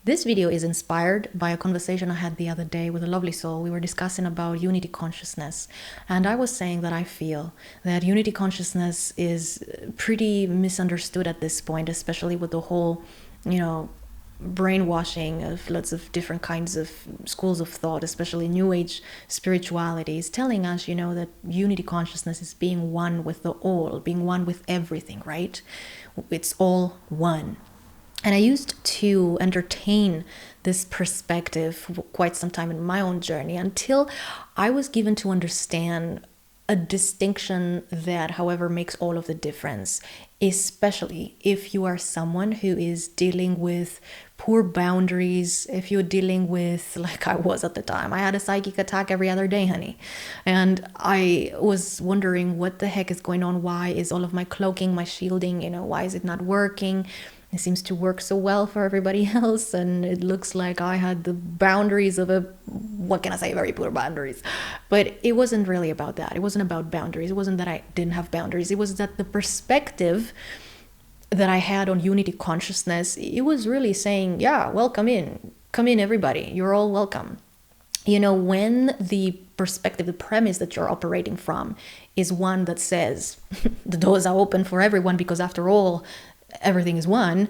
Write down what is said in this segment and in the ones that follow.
This video is inspired by a conversation I had the other day with a lovely soul. We were discussing about unity consciousness, and I was saying that I feel that unity consciousness is pretty misunderstood at this point, especially with the whole, brainwashing of lots of different kinds of schools of thought, especially New Age spirituality, is telling us, that unity consciousness is being one with the all, being one with everything, right? It's all one. And I used to entertain this perspective for quite some time in my own journey until I was given to understand a distinction that, however, makes all of the difference, especially if you are someone who is dealing with poor boundaries, if you're dealing with, like I was at the time, I had a psychic attack every other day, honey. And I was wondering what the heck is going on? Why is all of my cloaking, my shielding, why is it not working? It seems to work so well for everybody else, and it looks like I had the boundaries of very poor boundaries. But it wasn't really about that. It wasn't about boundaries. It wasn't that I didn't have boundaries. It was that the perspective that I had on unity consciousness, it was really saying, yeah, well, come in, everybody. You're all welcome. When the perspective, the premise that you're operating from is one that says the doors are open for everyone because after all, everything is one,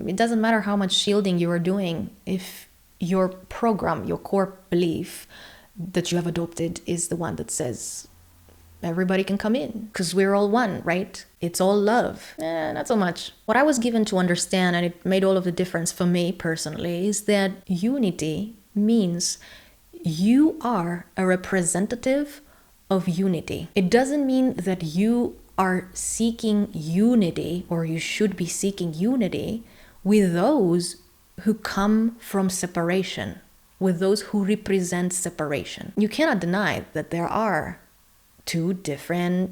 it doesn't matter how much shielding you are doing if your program, your core belief that you have adopted is the one that says everybody can come in because we're all one, right? It's all love. Not so much. What I was given to understand, and it made all of the difference for me personally, is that unity means you are a representative of unity. It doesn't mean that you are seeking unity, or you should be seeking unity with those who come from separation, with those who represent separation. You cannot deny that there are two different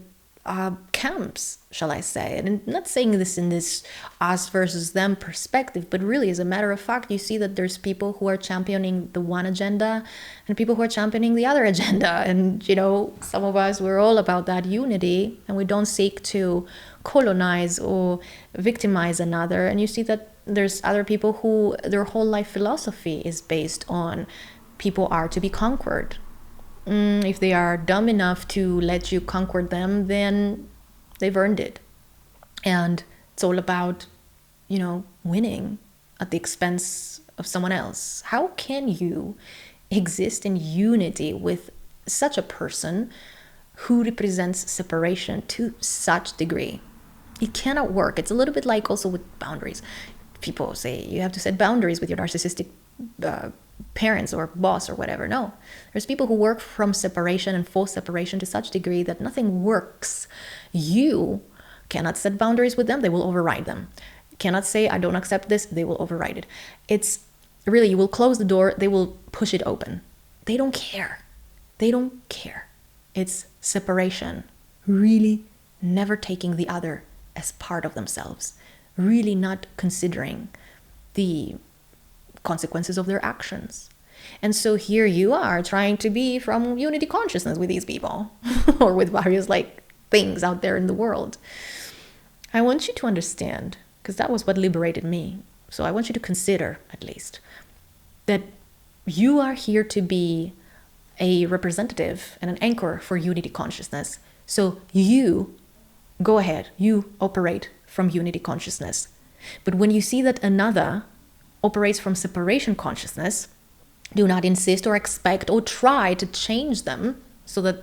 camps, shall I say. And I'm not saying this in this us versus them perspective, but really, as a matter of fact, you see that there's people who are championing the one agenda and people who are championing the other agenda. And, some of us, we're all about that unity, and we don't seek to colonize or victimize another. And you see that there's other people who their whole life philosophy is based on people are to be conquered. If they are dumb enough to let you conquer them, then they've earned it. And it's all about, winning at the expense of someone else. How can you exist in unity with such a person who represents separation to such degree? It cannot work. It's a little bit like also with boundaries. People say you have to set boundaries with your narcissistic parents or boss or whatever. No, there's people who work from separation and force separation to such degree that nothing works. You cannot set boundaries with them. They will override them. You cannot say, I don't accept this. They will override it. It's really, you will close the door. They will push it open. They don't care. They don't care. It's separation. Really never taking the other as part of themselves. Really not considering the consequences of their actions. And so here you are trying to be from unity consciousness with these people or with various things out there in the world. I want you to understand, because that was what liberated me. So I want you to consider, at least, that you are here to be a representative and an anchor for unity consciousness. So you go ahead, you operate from unity consciousness. But when you see that another operates from separation consciousness, do not insist or expect or try to change them so that,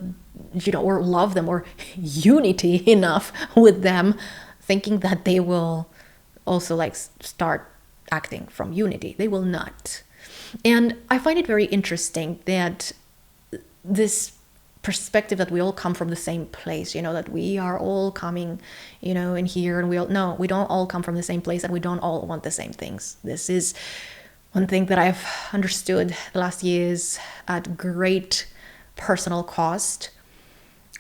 or love them or unity enough with them, thinking that they will also start acting from unity. They will not. And I find it very interesting that this perspective that we all come from the same place, that we are all coming, in here, and we don't all come from the same place, and we don't all want the same things. This is one thing that I've understood the last years at great personal cost.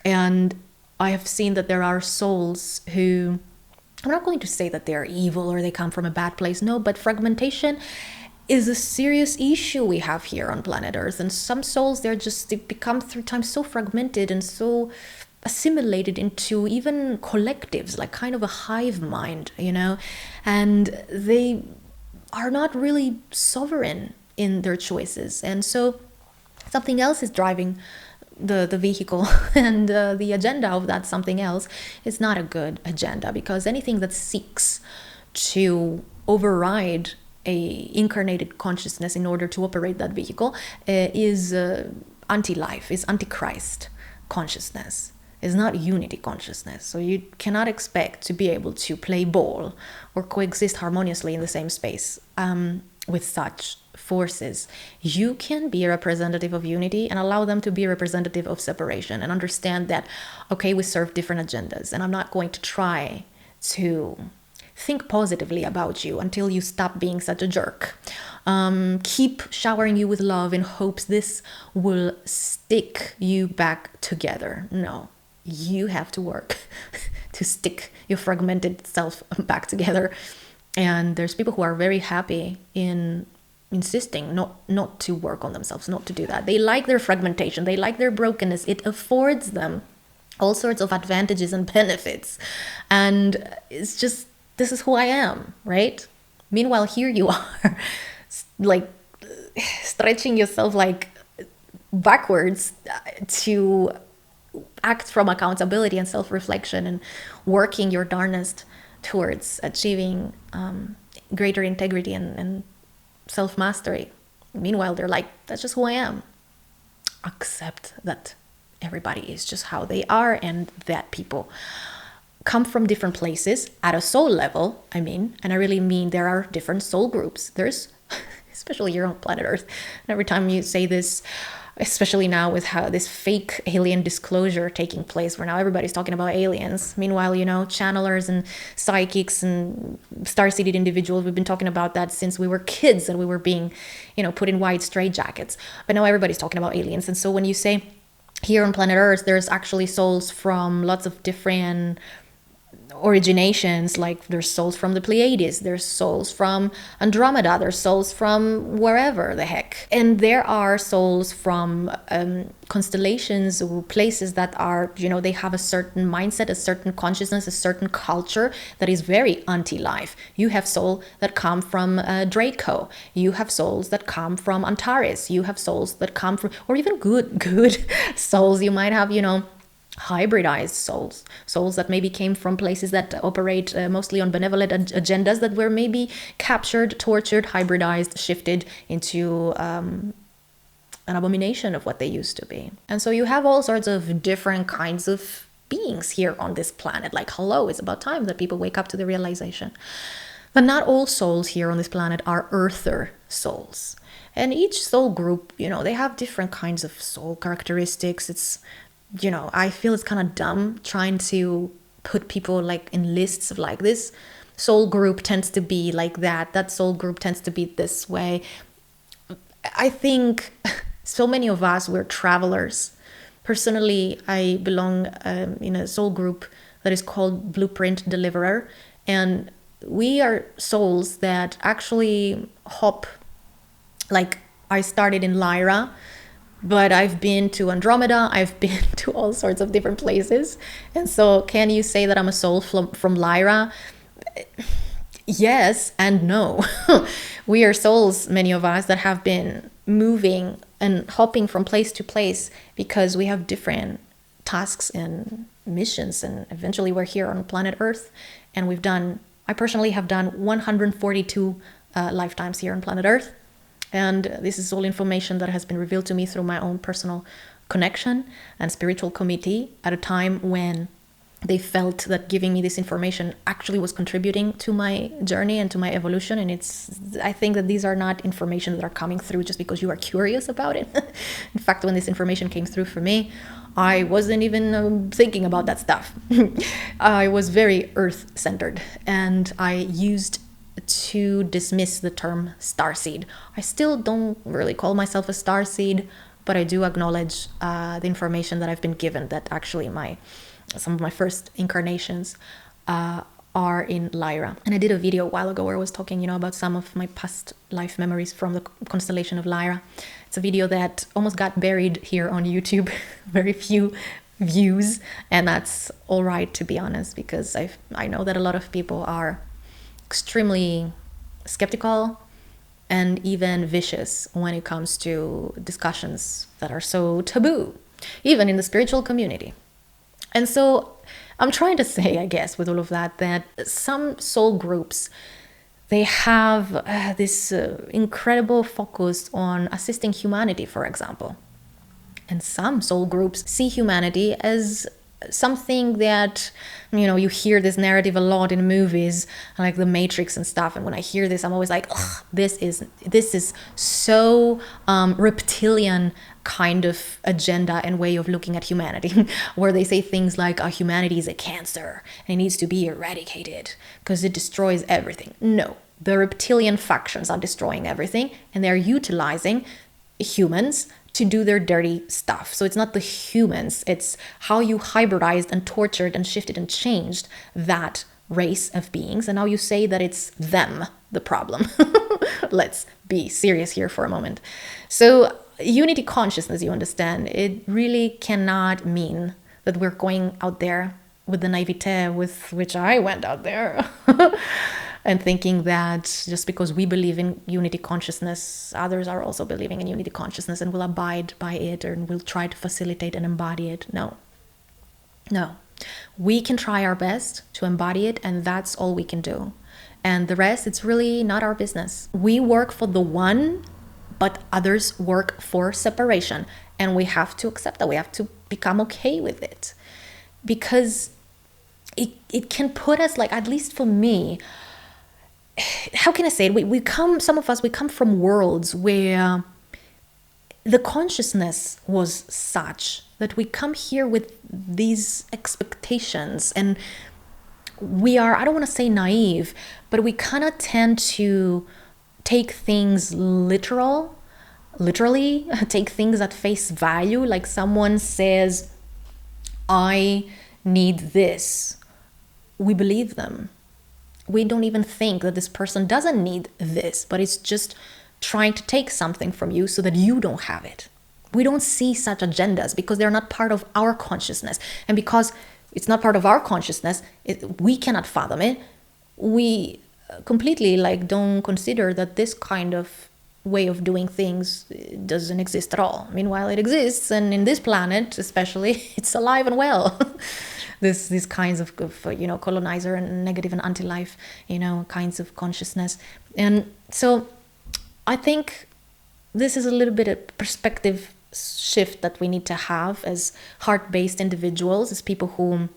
And I have seen that there are souls who, I'm not going to say that they're evil or they come from a bad place, no, but fragmentation is a serious issue we have here on planet Earth. And some souls, they become through time so fragmented and so assimilated into even collectives, like kind of a hive mind, and they are not really sovereign in their choices. And so something else is driving the vehicle, and the agenda of that something else is not a good agenda, because anything that seeks to override a incarnated consciousness in order to operate that vehicle is anti-life, is anti-Christ consciousness, is not unity consciousness. So you cannot expect to be able to play ball or coexist harmoniously in the same space with such forces. You can be a representative of unity and allow them to be a representative of separation, and understand that, okay, we serve different agendas, and I'm not going to try to think positively about you until you stop being such a jerk. Keep showering you with love in hopes this will stick you back together. No, you have to work to stick your fragmented self back together. And there's people who are very happy in insisting not to work on themselves, not to do that. They like their fragmentation, they like their brokenness. It affords them all sorts of advantages and benefits. And it's just, this is who I am, right? Meanwhile, here you are, like stretching yourself like backwards to act from accountability and self-reflection, and working your darnest towards achieving greater integrity and self-mastery. Meanwhile, they're like, that's just who I am. Accept that everybody is just how they are, and that people come from different places at a soul level. I mean, and I really mean there are different soul groups. There's, especially here on planet Earth, and every time you say this, especially now with how this fake alien disclosure taking place, where now everybody's talking about aliens. Meanwhile, you know, channelers and psychics and star-seeded individuals, we've been talking about that since we were kids and we were being, you know, put in white straitjackets. But now everybody's talking about aliens. And so when you say here on planet Earth, there's actually souls from lots of different originations, like there's souls from the Pleiades, there's souls from Andromeda, there's souls from wherever the heck, and there are souls from constellations or places that are, you know, they have a certain mindset, a certain consciousness, a certain culture that is very anti-life. You have souls that come from Draco, you have souls that come from Antares, you have souls that come from, or even good souls, you might have, you know, hybridized souls that maybe came from places that operate mostly on benevolent agendas, that were maybe captured, tortured, hybridized, shifted into an abomination of what they used to be. And so you have all sorts of different kinds of beings here on this planet. Like, hello, it's about time that people wake up to the realization that not all souls here on this planet are earther souls. And each soul group, you know, they have different kinds of soul characteristics. It's, you know, I feel it's kind of dumb trying to put people like in lists of like, this soul group tends to be like that soul group tends to be this way. I think so many of us, we're travelers. Personally, I belong in a soul group that is called Blueprint Deliverer, and we are souls that actually hop. Like, I started in Lyra, but I've been to Andromeda, I've been to all sorts of different places. And so can you say that I'm a soul from Lyra? Yes and no. We are souls, many of us, that have been moving and hopping from place to place because we have different tasks and missions. And eventually we're here on planet Earth, and I personally have done 142 lifetimes here on planet Earth. And this is all information that has been revealed to me through my own personal connection and spiritual committee at a time when they felt that giving me this information actually was contributing to my journey and to my evolution. And I think that these are not information that are coming through just because you are curious about it. In fact, when this information came through for me, I wasn't even thinking about that stuff. I was very earth-centered, and I used to dismiss the term starseed. I still don't really call myself a starseed, but I do acknowledge the information that I've been given, that actually some of my first incarnations are in Lyra. And I did a video a while ago where I was talking, about some of my past life memories from the constellation of Lyra. It's a video that almost got buried here on YouTube, very few views, and that's all right, to be honest, because I know that a lot of people are extremely skeptical, and even vicious when it comes to discussions that are so taboo, even in the spiritual community. And so I'm trying to say, I guess, with all of that, that some soul groups, they have this incredible focus on assisting humanity, for example. And some soul groups see humanity as something that, you hear this narrative a lot in movies like The Matrix and stuff. And when I hear this, I'm always like, ugh, this is so reptilian kind of agenda and way of looking at humanity, where they say things like, humanity is a cancer and it needs to be eradicated because it destroys everything. No, the reptilian factions are destroying everything, and they're utilizing humans to do their dirty stuff. So it's not the humans, it's how you hybridized and tortured and shifted and changed that race of beings, and now you say that it's them the problem. Let's be serious here for a moment. So unity consciousness, you understand, it really cannot mean that we're going out there with the naivete with which I went out there and thinking that just because we believe in unity consciousness, others are also believing in unity consciousness and will abide by it and will try to facilitate and embody it. No. We can try our best to embody it, and that's all we can do. And the rest, it's really not our business. We work for the one, but others work for separation. And we have to accept that. We have to become okay with it. Because it can put us, like, at least for me, how can I say it? Some of us come from worlds where the consciousness was such that we come here with these expectations, and we are, I don't want to say naive, but we kind of tend to take things literally, take things at face value. Like someone says, I need this. We believe them. We don't even think that this person doesn't need this, but it's just trying to take something from you so that you don't have it. We don't see such agendas because they're not part of our consciousness. And because it's not part of our consciousness, we cannot fathom it. We completely don't consider that this kind of way of doing things doesn't exist at all. Meanwhile, it exists, and in this planet especially, it's alive and well. These kinds of colonizer and negative and anti-life, kinds of consciousness. And so I think this is a little bit of perspective shift that we need to have as heart-based individuals, as people who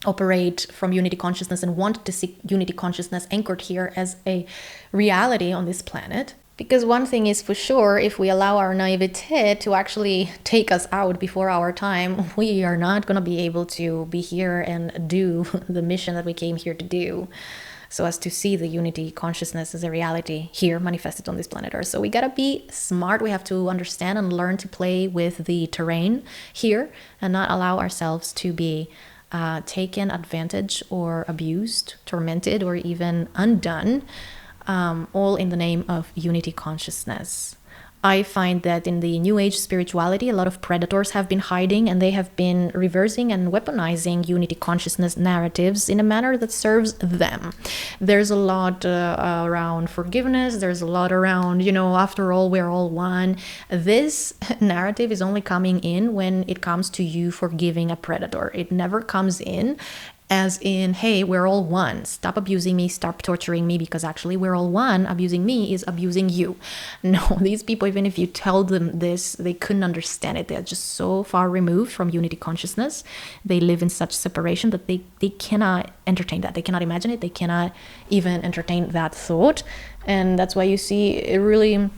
operate from unity consciousness and want to see unity consciousness anchored here as a reality on this planet. Because one thing is for sure, if we allow our naivete to actually take us out before our time, we are not going to be able to be here and do the mission that we came here to do, so as to see the unity consciousness as a reality here manifested on this planet Earth. So we got to be smart. We have to understand and learn to play with the terrain here and not allow ourselves to be taken advantage or abused, tormented, or even undone. All in the name of unity consciousness. I find that in the New Age spirituality, a lot of predators have been hiding, and they have been reversing and weaponizing unity consciousness narratives in a manner that serves them. There's a lot around forgiveness. There's a lot around, after all, we're all one. This narrative is only coming in when it comes to you forgiving a predator. It never comes in as in, hey, we're all one. Stop abusing me, stop torturing me, because actually we're all one. Abusing me is abusing you. No, these people, even if you tell them this, they couldn't understand it. They're just so far removed from unity consciousness. They live in such separation that they cannot entertain that. They cannot imagine it. They cannot even entertain that thought. And that's why you see it really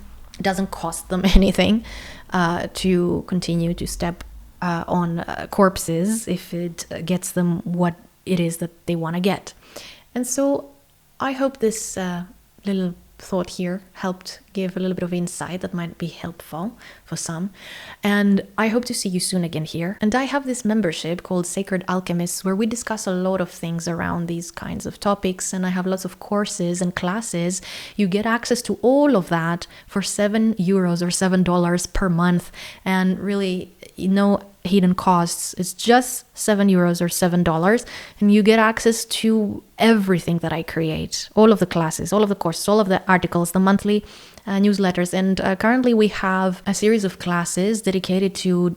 doesn't cost them anything to continue to step on corpses if it gets them what it is that they want to get. And so I hope this little thought here helped give a little bit of insight that might be helpful for some. And I hope to see you soon again here. And I have this membership called Sacred Alchemists, where we discuss a lot of things around these kinds of topics. And I have lots of courses and classes. You get access to all of that for €7 or $7 per month. And really, hidden costs. It's just €7 or $7, and you get access to everything that I create, all of the classes, all of the courses, all of the articles, the monthly newsletters. And currently we have a series of classes dedicated to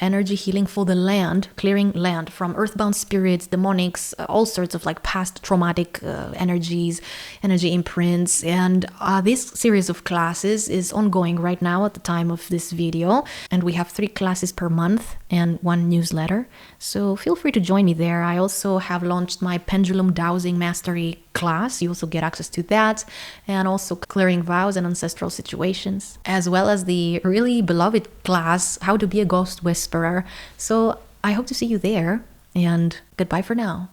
energy healing for the land, clearing land from earthbound spirits, demonics, all sorts of like past traumatic energies, energy imprints. And this series of classes is ongoing right now at the time of this video. And we have 3 classes per month and 1 newsletter. So feel free to join me there. I also have launched my pendulum dowsing mastery class. You also get access to that, and also clearing vows and ancestral situations, as well as the really beloved class, how to be a ghost whisperer. So I hope to see you there, and goodbye for now.